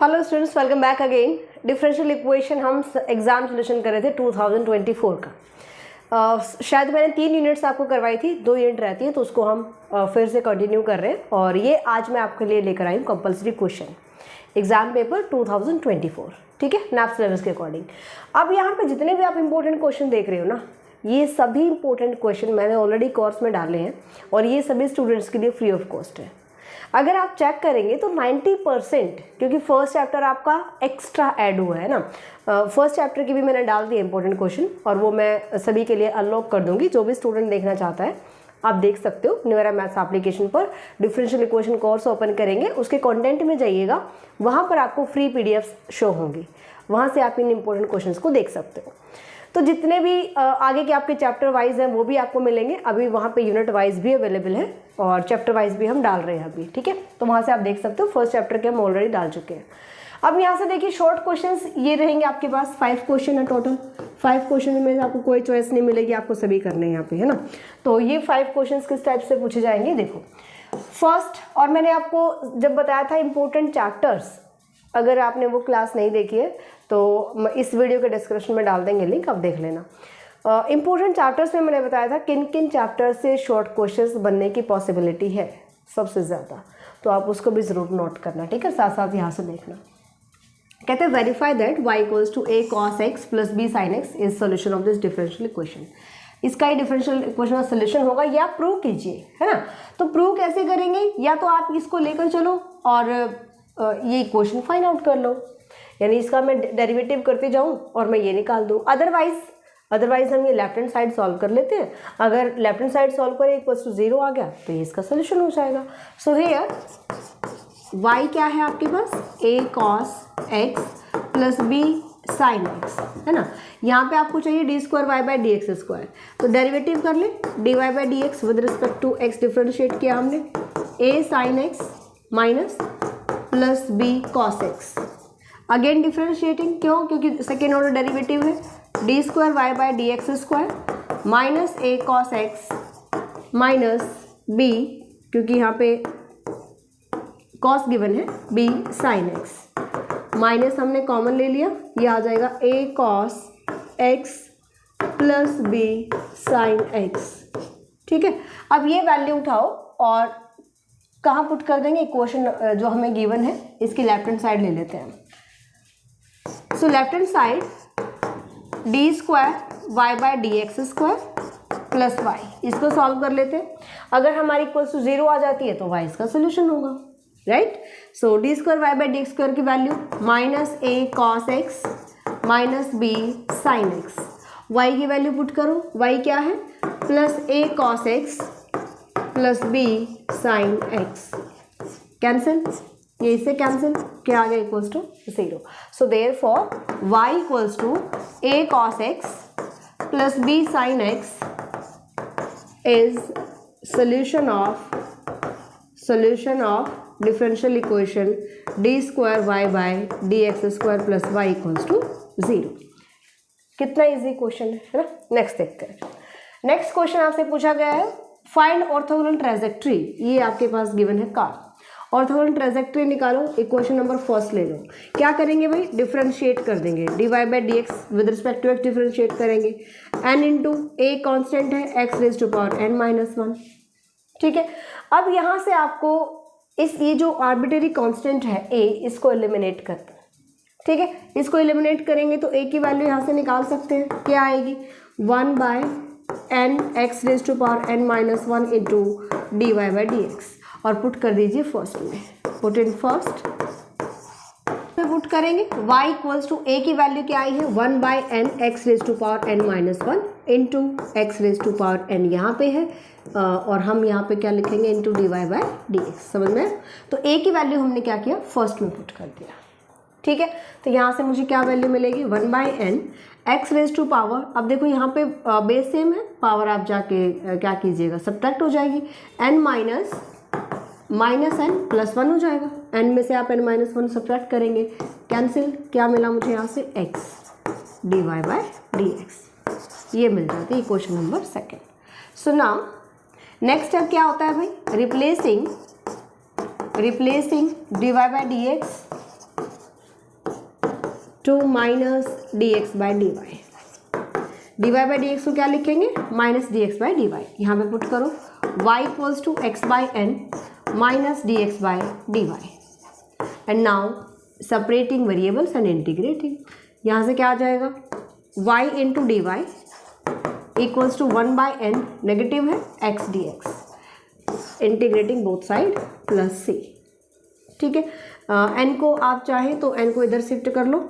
Hello students, welcome back again. Differential equation हम exam solution कर रहे थे 2024 का। शायद मैंने 3 यूनिट्स आपको करवाई थी, 2 यूनिट रहती है तो उसको हम फिर से कंटिन्यू कर रहे हैं। और ये आज मैं आपके लिए लेकर आई हूँ कंपल्सरी क्वेश्चन एग्जाम पेपर 2024, ठीक है, नैप सिलेबस के अकॉर्डिंग। अब यहाँ पे जितने भी आप इंपॉर्टेंट क्वेश्चन देख रहे हो ना, ये सभी इंपॉर्टेंट क्वेश्चन मैंने ऑलरेडी कोर्स में डाले हैं और ये सभी स्टूडेंट्स के लिए फ्री ऑफ कॉस्ट है। अगर आप चेक करेंगे तो 90%, क्योंकि फर्स्ट चैप्टर आपका एक्स्ट्रा ऐड हुआ है ना, फर्स्ट चैप्टर की भी मैंने डाल दिया इंपॉर्टेंट क्वेश्चन और वो मैं सभी के लिए अनलॉक कर दूंगी। जो भी स्टूडेंट देखना चाहता है आप देख सकते हो। न्यूमेरा मैथ्स एप्लीकेशन पर डिफरेंशियल इक्वेशन कोर्स ओपन करेंगे, उसके कंटेंट में जाइएगा, वहाँ पर आपको फ्री पीडीएफ शो होंगी, वहाँ से आप इन इंपॉर्टेंट क्वेश्चन को देख सकते हो। तो जितने भी आगे के आपके चैप्टर वाइज हैं वो भी आपको मिलेंगे। अभी वहाँ पे यूनिट वाइज भी अवेलेबल है और चैप्टर वाइज भी हम डाल रहे हैं अभी, ठीक है। तो वहाँ से आप देख सकते हो, फर्स्ट चैप्टर के हम ऑलरेडी डाल चुके हैं। अब यहाँ से देखिए शॉर्ट क्वेश्चंस ये रहेंगे आपके पास। 5 क्वेश्चन है टोटल। 5 क्वेश्चन में आपको कोई चॉइस नहीं मिलेगी, आपको सभी करने हैं यहाँ पे, है ना। तो ये 5 क्वेश्चन किस टाइप से पूछे जाएंगे देखो। फर्स्ट, और मैंने आपको जब बताया था इंपॉर्टेंट चैप्टर्स, अगर आपने वो क्लास नहीं देखी है तो इस वीडियो के डिस्क्रिप्शन में डाल देंगे लिंक, आप देख लेना। इंपॉर्टेंट चैप्टर्स में मैंने बताया था किन किन चैप्टर से शॉर्ट क्वेश्चंस बनने की पॉसिबिलिटी है सबसे ज़्यादा, तो आप उसको भी ज़रूर नोट करना, ठीक है, साथ साथ यहाँ से देखना। कहते हैं verify that y equals to a cos x plus b sin x is solution of this differential equation. इसका ही डिफरेंशियल इक्वेशन का सोल्यूशन होगा, या प्रूव कीजिए, है ना। तो प्रूव कैसे करेंगे, या तो आप इसको लेकर चलो और ये इक्वेशन फाइंड आउट कर लो, यानी इसका मैं डेरिवेटिव करते जाऊं और मैं ये निकाल दूं। अदरवाइज हम ये लेफ्ट हैंड साइड सॉल्व कर लेते हैं। अगर लेफ्ट हैंड साइड सॉल्व करें इक्वल्स टू 0 आ गया तो ये इसका सोल्यूशन हो जाएगा। सो हियर y क्या है आपके पास, a cos x plus b sin x, है ना। यहाँ पे आपको चाहिए d square y by D X square, तो डेरिवेटिव कर ले, dy by D X with respect to x differentiate किया हमने, a sin x minus plus b cos x। Again differentiating, क्यों, क्योंकि सेकेंड ऑर्डर डेरिवेटिव है, D square Y by D X square minus a cos x माइनस b, क्योंकि यहाँ पे cos given है, b sin x, माइनस हमने common ले लिया, ये आ जाएगा a cos x plus b sin x, ठीक है। अब ये वैल्यू उठाओ और कहाँ पुट कर देंगे, इक्वेशन जो हमें गिवन है इसकी लेफ्ट हैंड साइड ले लेते हैं। So left hand side D square Y by D X square plus Y, इसको सॉल्व कर लेते हैं। अगर हमारी इक्वल्स टू 0 आ जाती है तो वाई इसका सोल्यूशन होगा, right. So D square Y by D X square की value minus A cos X minus B sine X, Y की वैल्यू पुट करो, वाई क्या है, plus A cos X plus B sine X, cancel, ये इससे cancel, क्या आ गया, equals to 0। So therefore y equals to a cos x plus b sin x is solution of differential equation d square y bye D X square plus y equals to 0। कितना easy question है ना। Next देखते हैं। Next question आपसे पूछा गया है find orthogonal ट्रांजैक्टरी, ये आपके पास गिवन है कार। ऑर्थोगोनल ट्रांजैक्टरी निकालो, इक्वेशन नंबर फर्स्ट ले लो। क्या करेंगे भाई, डिफरेंशिएट कर देंगे, D Y by D X with respect to X differentiate करेंगे, एन इंटू ए कॉन्स्टेंट है, X raise to power N minus 1, ठीक है। अब यहाँ से आपको ये जो आर्बिट्रेरी कॉन्स्टेंट है ए, इसको एलिमिनेट करते हैं, ठीक है। इसको एलिमिनेट करेंगे तो ए की वैल्यू यहाँ से निकाल सकते हैं, क्या आएगी, 1 by N X raise to power N minus 1 into D Y by D X, और पुट कर दीजिए फर्स्ट में, पुट इन फर्स्ट में पुट करेंगे। y इक्वल्स टू a की वैल्यू क्या आई है, 1 by N X raise to power N minus 1 into X raise to power N यहाँ पे है, और हम यहाँ पे क्या लिखेंगे, into D Y by D x, समझ में। तो a की वैल्यू हमने क्या किया, फर्स्ट में पुट कर दिया, ठीक है। तो यहाँ से मुझे क्या वैल्यू मिलेगी, 1 by N X raise to power, अब देखो यहाँ पे बेस सेम है, पावर आप जाके क्या कीजिएगा, सब्ट्रैक्ट हो जाएगी, एन माइनस एन प्लस 1 हो जाएगा, एन में से आप एन माइनस 1 सब्ट्रैक्ट करेंगे, कैंसिल, क्या मिला मुझे यहाँ से, X D Y by D X, ये मिल जाती है equation number second. So now next step क्या होता है भाई, replacing dy by D X to minus D X by D Y. D Y by D X को क्या लिखेंगे, minus D X by D Y. यहाँ पे पुट करो y equals to x by N minus D X by D Y. And now separating variables and integrating. यहाँ से क्या आ जाएगा, y into D Y equals to 1 by N, negative है x D X, integrating both side plus c। ठीक है, n को आप चाहें तो n को इधर शिफ्ट कर लो,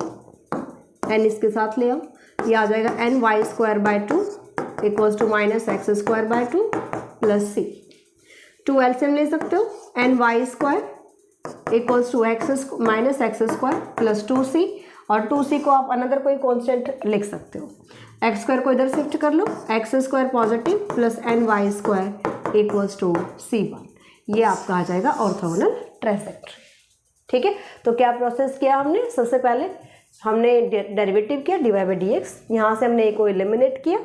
n इसके साथ ले आओ, ये आ जाएगा N Y square by two equals to minus X square by two plus C. 2 LCM ले सकते हो, N Y square equals to X minus X square plus 2c, और 2c को आप अनदर कोई कॉन्स्टेंट लिख सकते हो। एक्स स्क्वायर को इधर शिफ्ट कर लो, X square positive plus N Y square equals to c1। ये आपका आ जाएगा ऑर्थोगोनल ट्राइसेक्टरी। ठीक है, तो क्या प्रोसेस किया हमने, सबसे पहले हमने डेरिवेटिव किया D Y by D X, यहाँ से हमने ए को एलिमिनेट किया,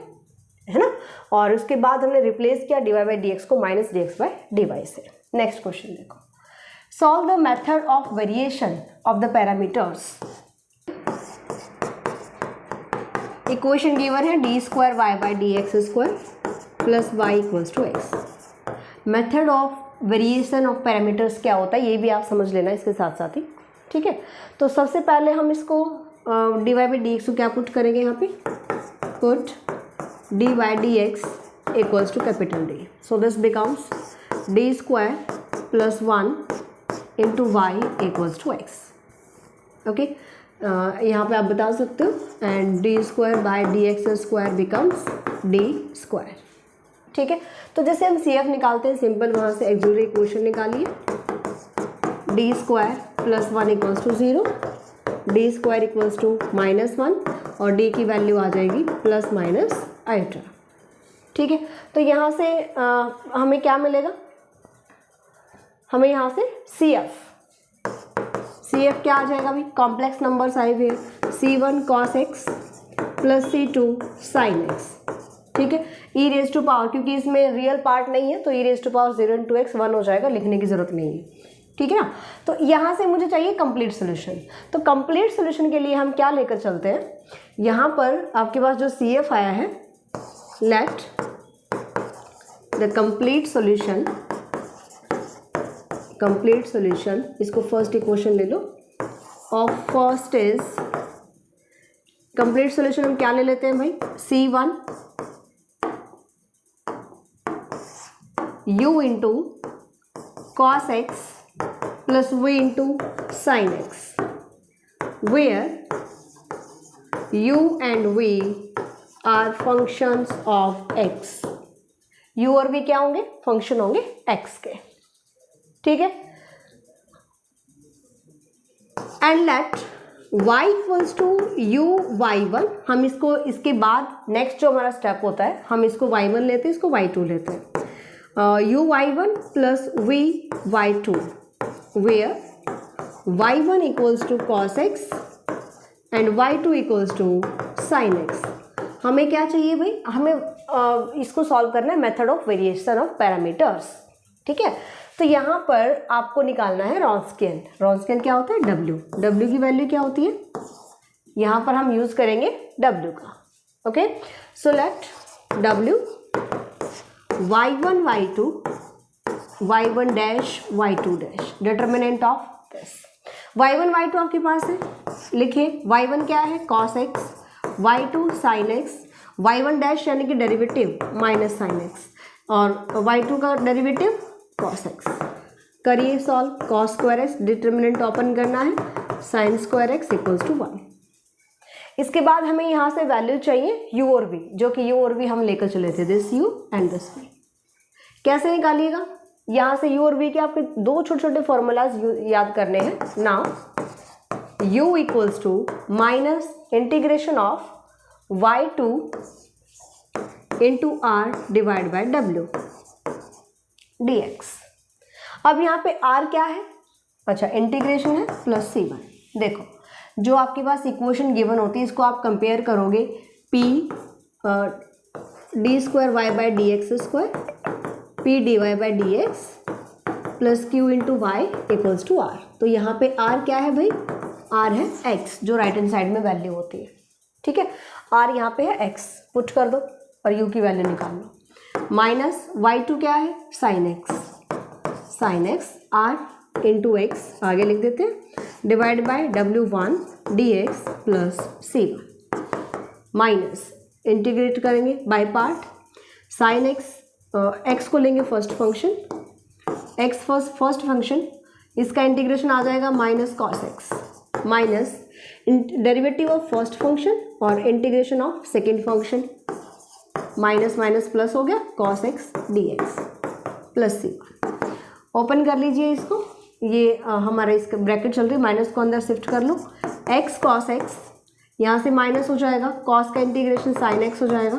है ना, और उसके बाद हमने रिप्लेस किया D Y by D X को minus D X by D Y से। नेक्स्ट क्वेश्चन देखो, solve the method of variation of the parameters. Equation given है D square Y by D X square plus Y equals to X. Method of variation of parameters क्या होता है ये भी आप समझ लेना इसके साथ साथ ही। ठीक है, तो सबसे पहले हम इसको D Y by D X को क्या पुट करेंगे, यहाँ पे put D Y D X equals to capital D, so this becomes D square plus 1 into Y equals to X. Okay, यहाँ पे आप बता सकते हो, and D square by D X square becomes D square. ठीक है, तो जैसे हम सी एफ निकालते हैं सिंपल, वहाँ से एक्सुलरी इक्वेशन निकालिए, D square plus 1 equals to 0, D square equals to minus 1, और डी की वैल्यू आ जाएगी प्लस माइनस आइटा। ठीक है, तो यहाँ से हमें क्या मिलेगा, हमें यहाँ से सी एफ क्या आ जाएगा भाई, कॉम्प्लेक्स नंबर्स आए हुए, c1 cos x plus c2 sin x। ठीक है, ई रेज टू पावर, क्योंकि इसमें रियल पार्ट नहीं है तो E raise to power 0 into X 1 हो जाएगा, लिखने की ज़रूरत नहीं है। ठीक है ना, तो यहाँ से मुझे चाहिए कंप्लीट सोल्यूशन। तो कंप्लीट सोल्यूशन के लिए हम क्या लेकर चलते हैं, यहाँ पर आपके पास जो सी एफ आया है, लेट द कंप्लीट सोल्यूशन, इसको फर्स्ट इक्वेशन ले लो, of first is complete solution हम क्या ले लेते हैं भाई, c1 u into cos X plus v into sine X, where u and v are functions of x। u और v क्या होंगे, फंक्शन होंगे x के। ठीक है, and let y equals to u y1, हम इसको इसके बाद नेक्स्ट जो हमारा स्टेप होता है, हम इसको y1 लेते हैं, इसको y2 लेते हैं, u y1 plus v y2, where y1 equals to cos x and y2 equals to sin x। हमें क्या चाहिए भाई, हमें इसको सॉल्व करना है method of variation of parameters. ठीक है, तो यहाँ पर आपको निकालना है रॉन्स्कियन। रॉन्स्कियन क्या होता है, W की वैल्यू क्या होती है, यहाँ पर हम यूज़ करेंगे W का। Okay, so let W y1 y2 y1 dash y2 dash, determinant of this. y1 y2 आपके पास है, लिखिए y1 क्या है, cos x, y2 sin x, y1 dash यानी कि डेरिवेटिव माइनस sin x, और y2 का डेरिवेटिव cos x। करिए solve, cos square x determinant open करना है, sin square x equals to 1। इसके बाद हमें यहाँ से वैल्यू चाहिए u और v, जो कि u और v हम लेकर चले थे, this u and this v। कैसे निकालिएगा, यहाँ से u और v के आपके दो छोटे छोटे फॉर्मूलाज याद करने हैं। Now u equals to minus integration of y2 into r divide by w dx। अब यहाँ पे r क्या है, अच्छा इंटीग्रेशन है प्लस c1। देखो जो आपके पास इक्वेशन गिवन होती है इसको आप कंपेयर करोगे, p D square Y by D X square p D Y by D X plus Q into Y equals to r। तो यहाँ पे r क्या है भाई, आर है एक्स जो राइट हैंड साइड में वैल्यू होती है, ठीक है। आर यहाँ पे है एक्स, पुट कर दो और यू की वैल्यू निकाल लो। माइनस y2 क्या है, sine X R into X आगे लिख देते हैं, divide by w1 dx plus c1 minus integrate करेंगे बाय पार्ट, साइन एक्स को लेंगे first function, X first function, इसका इंटीग्रेशन आ जाएगा minus cos X, minus derivative of first function और integration of second function, minus minus plus हो गया cos X D X plus c1। Open कर लीजिए इसको, ये हमारा इसका ब्रैकेट चल रही है, माइनस को अंदर शिफ्ट कर लो, एक्स कॉस एक्स यहाँ से माइनस हो जाएगा, कॉस का इंटीग्रेशन साइन एक्स हो जाएगा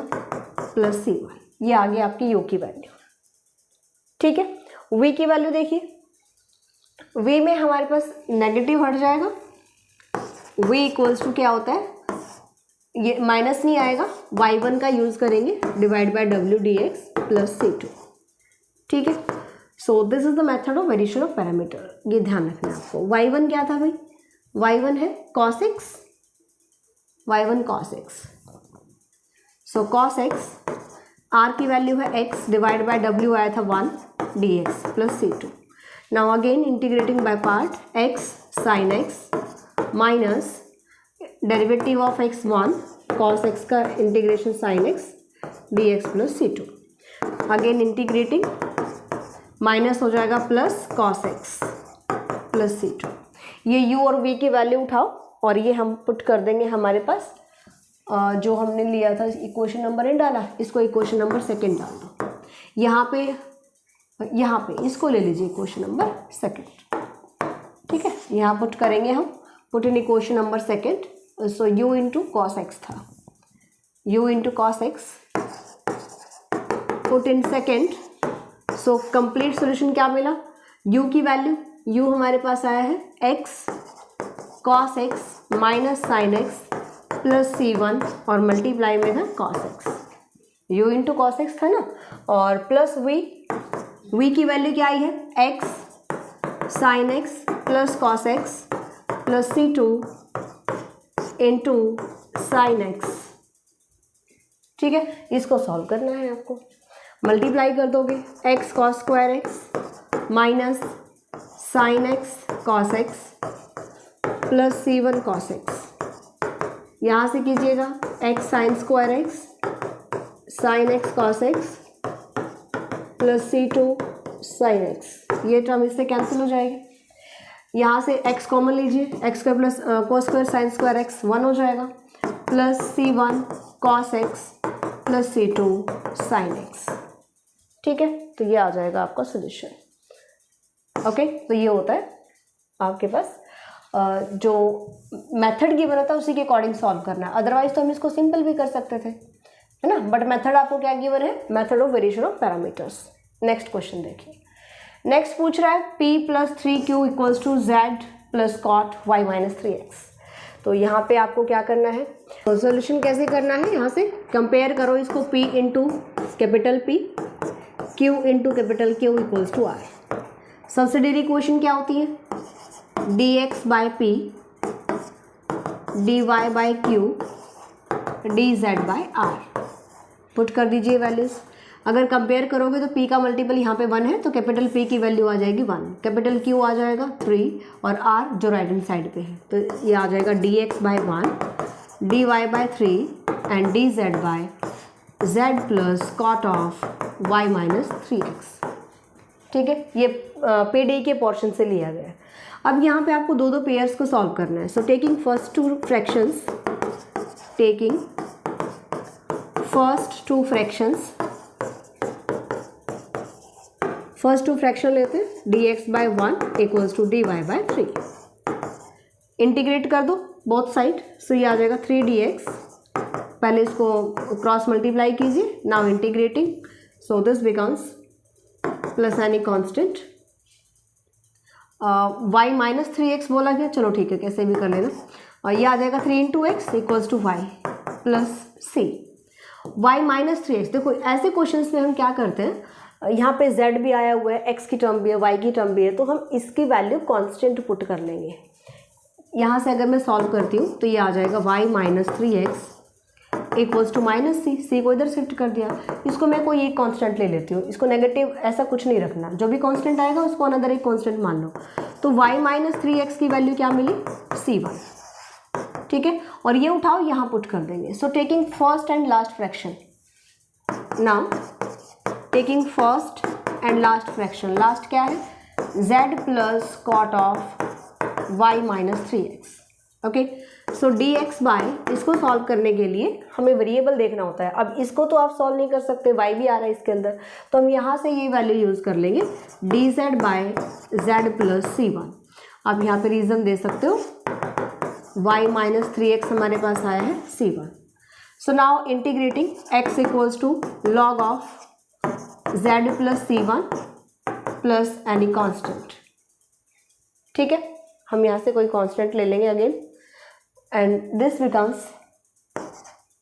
प्लस c1। ये आ गया आपकी u की वैल्यू, ठीक है। v की वैल्यू देखिए, v में हमारे पास नेगेटिव हट जाएगा, v इक्वल्स टू क्या होता है, ये माइनस नहीं आएगा, y1 का यूज़ करेंगे, divide by w dx plus c2, ठीक है। So this is the method of variation of parameter, ये ध्यान रखना है आपको। y1 क्या था भाई, y1 है cos x, y1 cos x, सो cos x r की वैल्यू है x डिवाइड बाय w आया था 1 dx plus c2। Now again integrating by part, x sin x minus derivative of x1 cos x का integration sin x dx plus c2, again integrating, minus हो जाएगा plus cos x plus c2। ये u और v की value उठाओ और ये हम पुट कर देंगे हमारे पास, जो हमने लिया था इक्वेशन नंबर एन डाला, इसको इक्वेशन नंबर सेकेंड डाल दो, यहाँ पे इसको ले लीजिए इक्वेशन नंबर सेकेंड, ठीक है। यहाँ पुट करेंगे हम, put in equation number second, so u into cos x था, u into cos x, put in second, so complete solution क्या मिला, u की वैल्यू, u हमारे पास आया है x cos X minus sine x plus c1 और multiply में था cos x, u into cos x था ना, और प्लस v की वैल्यू क्या आई है, x sine x plus cos X plus c2 into sine x, ठीक है। इसको सॉल्व करना है आपको, मल्टीप्लाई कर दोगे, x cos square x minus sine x cos X plus c1 cos x, यहाँ से कीजिएगा x sine square x sine x cos X plus c2 sine x, ये टर्म इससे कैंसिल हो जाएगी, यहाँ से x कॉमन लीजिए, x square plus cos square sine square x 1 हो जाएगा, plus c1 cos X plus c2 sine x, ठीक है। तो ये आ जाएगा आपका सोल्यूशन, ओके। तो ये होता है आपके पास जो मेथड गिवन होता है उसी के अकॉर्डिंग सॉल्व करना है, अदरवाइज तो हम इसको सिंपल भी कर सकते थे, है ना, बट मेथड आपको क्या गिवन है, method of variation of parameters. Next question देखिए, नेक्स्ट पूछ रहा है p plus 3q equals to z plus cot y minus 3x। तो यहाँ पे आपको क्या करना है, तो सोल्यूशन कैसे करना है, यहाँ से कंपेयर करो इसको, p into capital P, q into capital Q equals to r। Subsidiary equation क्या होती है, dx by p dy by q dz by r, put कर दीजिए वैल्यूज। अगर कंपेयर करोगे तो p का मल्टीपल यहाँ पे 1 है तो कैपिटल P की वैल्यू आ जाएगी 1, कैपिटल Q आ जाएगा 3 और r जो राइट हैंड साइड पे है तो ये आ जाएगा dx by 1 dy by 3 and dz by z plus cot of y minus 3x, ठीक है। ये PD के पोर्शन से लिया गया है। अब यहाँ पे आपको दो पेयर्स को सॉल्व करना है, so taking first two fractions, first two fraction लेते हैं, dx by 1 equals to dy by 3, integrate कर दो बोथ साइड, सो ये आ जाएगा 3dx, पहले इसको क्रॉस मल्टीप्लाई कीजिए, now integrating, so this becomes plus any constant y minus 3x बोला गया, चलो ठीक है कैसे भी कर लेना, और ये आ जाएगा 3 into X equals to y plus c, y minus 3x। देखो ऐसे क्वेश्चंस में हम क्या करते हैं, यहाँ पे z भी आया हुआ है, x की टर्म भी है, y की टर्म भी है, तो हम इसकी वैल्यू कांस्टेंट पुट कर लेंगे, यहाँ से अगर मैं सॉल्व करती हूँ तो ये आ जाएगा y minus 3x equals to minus C को इधर शिफ्ट कर दिया। इसको मैं कोई एक कांस्टेंट ले लेती हूँ, इसको नेगेटिव ऐसा कुछ नहीं रखना, जो भी कांस्टेंट आएगा उसको अनदर एक कांस्टेंट मान लो। तो y माइनस 3x की वैल्यू क्या मिली, c1, ठीक है। और ये उठाओ यहाँ पुट कर देंगे। So taking first and last fraction, now taking first and last fraction, last क्या है z plus cot of y minus 3x, okay. So dx by, इसको सॉल्व करने के लिए हमें वेरिएबल देखना होता है। अब इसको तो आप सॉल्व नहीं कर सकते, y भी आ रहा है इसके अंदर, तो हम यहाँ से ये वैल्यू यूज़ कर लेंगे dz by z plus c1। आप यहाँ पे रीज़न दे सकते हो, y माइनस 3x हमारे पास आया है c1। So now integrating x equals to log of z plus c1 plus any constant, ठीक है। हम यहाँ से कोई कांस्टेंट ले लेंगे again, and this becomes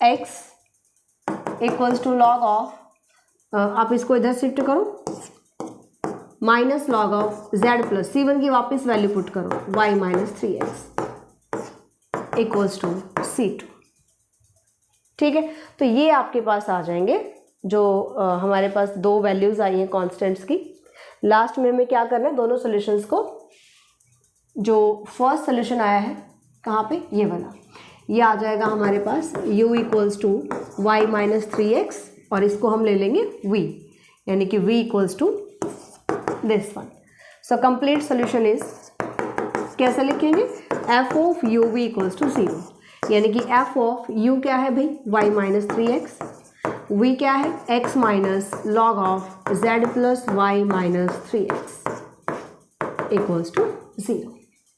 x equals to log of, आप इसको इधर शिफ्ट करो, minus log of z plus c1 की वापस वैल्यू पुट करो y minus 3x equals to c2, ठीक है। तो ये आपके पास आ जाएंगे जो हमारे पास दो वैल्यूज़ आई हैं कॉन्स्टेंट्स की। लास्ट में हमें क्या करना है, दोनों सॉल्यूशंस को, जो फर्स्ट सोल्यूशन आया है कहाँ पे, ये वाला, ये आ जाएगा हमारे पास u equals to y minus 3x, और इसको हम ले लेंगे v, यानी कि v equals to this one. So complete solution is, कैसे लिखेंगे, f of u v equals to 0, यानी कि f ऑफ u क्या है भाई, y माइनस 3x, v क्या है, x minus log of z plus y minus 3x equals to 0।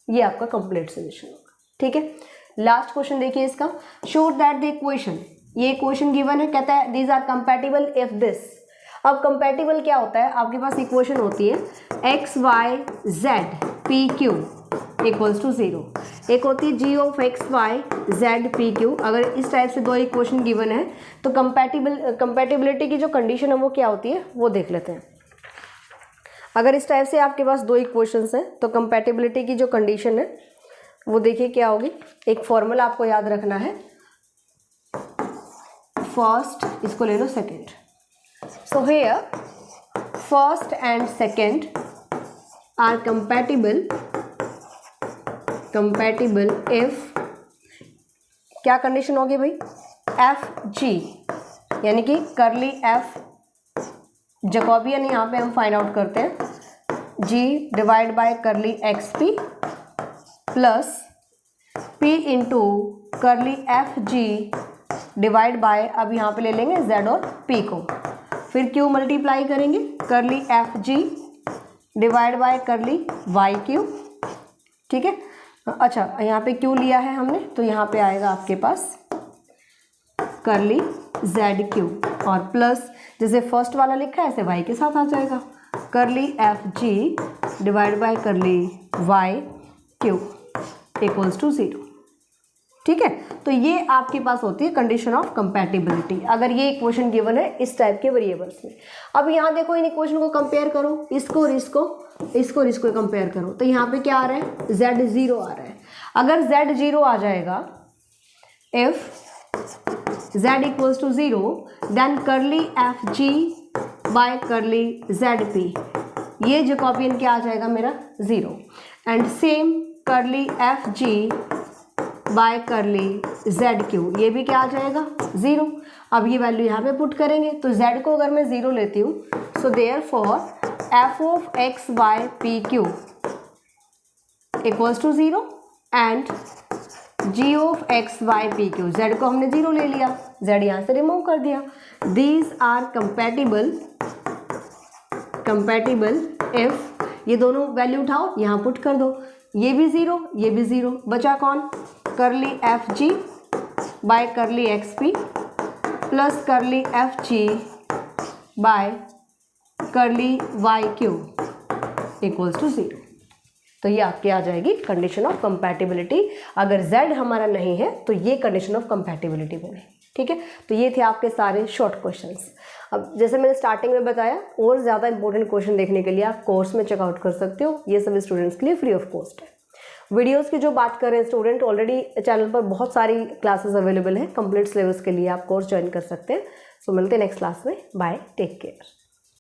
ये आपका कंप्लीट सोल्यूशन होगा, ठीक है। लास्ट क्वेश्चन देखिए इसका, शो दैट द इक्वेशन, ये इक्वेशन गिवन है, कहता है these are compatible if this. अब कंपैटिबल क्या होता है, आपके पास इक्वेशन होती है X Y Z P Q equals to 0, एक होती है G of X Y Z P Q. अगर इस टाइप से दो इक्वेशन गिवन है तो कंपैटिबिलिटी की जो कंडीशन है वो क्या होती है वो देख लेते हैं। अगर इस टाइप से आपके पास दो इक्वेशंस हैं तो कंपैटिबिलिटी की जो कंडीशन है वो देखिए क्या होगी। एक फॉर्मूला आपको याद रखना है, फर्स्ट, इसको ले लो second. So here first and second are compatible if, क्या कंडीशन होगी भाई, एफ जी, यानी कि करली एफ जैकोबियन यहाँ पे हम फाइंड आउट करते हैं, g divide by curly x p plus p into करली एफ जी डिवाइड बाय, अब यहाँ पे ले लेंगे z और p को, फिर q मल्टीप्लाई करेंगे curly F G divide by curly Y Q, ठीक है। अच्छा, यहाँ पे q लिया है हमने तो यहाँ पे आएगा आपके पास करली जेड क्यू, और प्लस जैसे फर्स्ट वाला लिखा है ऐसे y के साथ आ जाएगा curly F G divide by curly Y q equals to 0, ठीक है। तो ये आपके पास होती है कंडीशन ऑफ कंपैटिबिलिटी, अगर ये इक्वेशन गिवन है इस टाइप के वेरिएबल्स में। अब यहाँ देखो इन इक्वेशन को कंपेयर करो, इसको और इसको कंपेयर करो, तो यहाँ पे क्या आ रहा है, z 0 आ रहा है। अगर z 0 आ जाएगा, if z equals to 0, then curly F G by curly Z P, ये जैकोबियन क्या आ जाएगा मेरा 0, and same curly F G by curly Z Q, ये भी क्या आ जाएगा 0। अब ये वैल्यू यहाँ पे पुट करेंगे तो z को अगर मैं 0 लेती हूँ, so therefore f of x by p Q equals to 0 and g of x by p q, z को हमने 0 ले लिया, z यहाँ से रिमूव कर दिया। दीज आर कंपैटिबल इफ, ये दोनों वैल्यू उठाओ यहाँ पुट कर दो, ये भी 0 ये भी 0, बचा कौन, curly F G by curly x p plus curly F G by curly Y q equals to 0। तो ये आपकी आ जाएगी कंडीशन ऑफ कंपैटिबिलिटी। अगर z हमारा नहीं है तो ये कंडीशन ऑफ कंपैटिबिलिटी बने, ठीक है। तो ये थे आपके सारे शॉर्ट क्वेश्चंस। अब जैसे मैंने स्टार्टिंग में बताया, और ज़्यादा इंपॉर्टेंट क्वेश्चन देखने के लिए आप कोर्स में चेकआउट कर सकते हो, ये सभी स्टूडेंट्स के लिए फ्री ऑफ कॉस्ट है। वीडियोस की जो बात करें स्टूडेंट, ऑलरेडी चैनल पर बहुत सारी क्लासेस अवेलेबल हैं कंप्लीट सिलेबस के लिए, आप कोर्स ज्वाइन कर सकते हैं। सो मिलते हैं नेक्स्ट क्लास में। Bye, take care.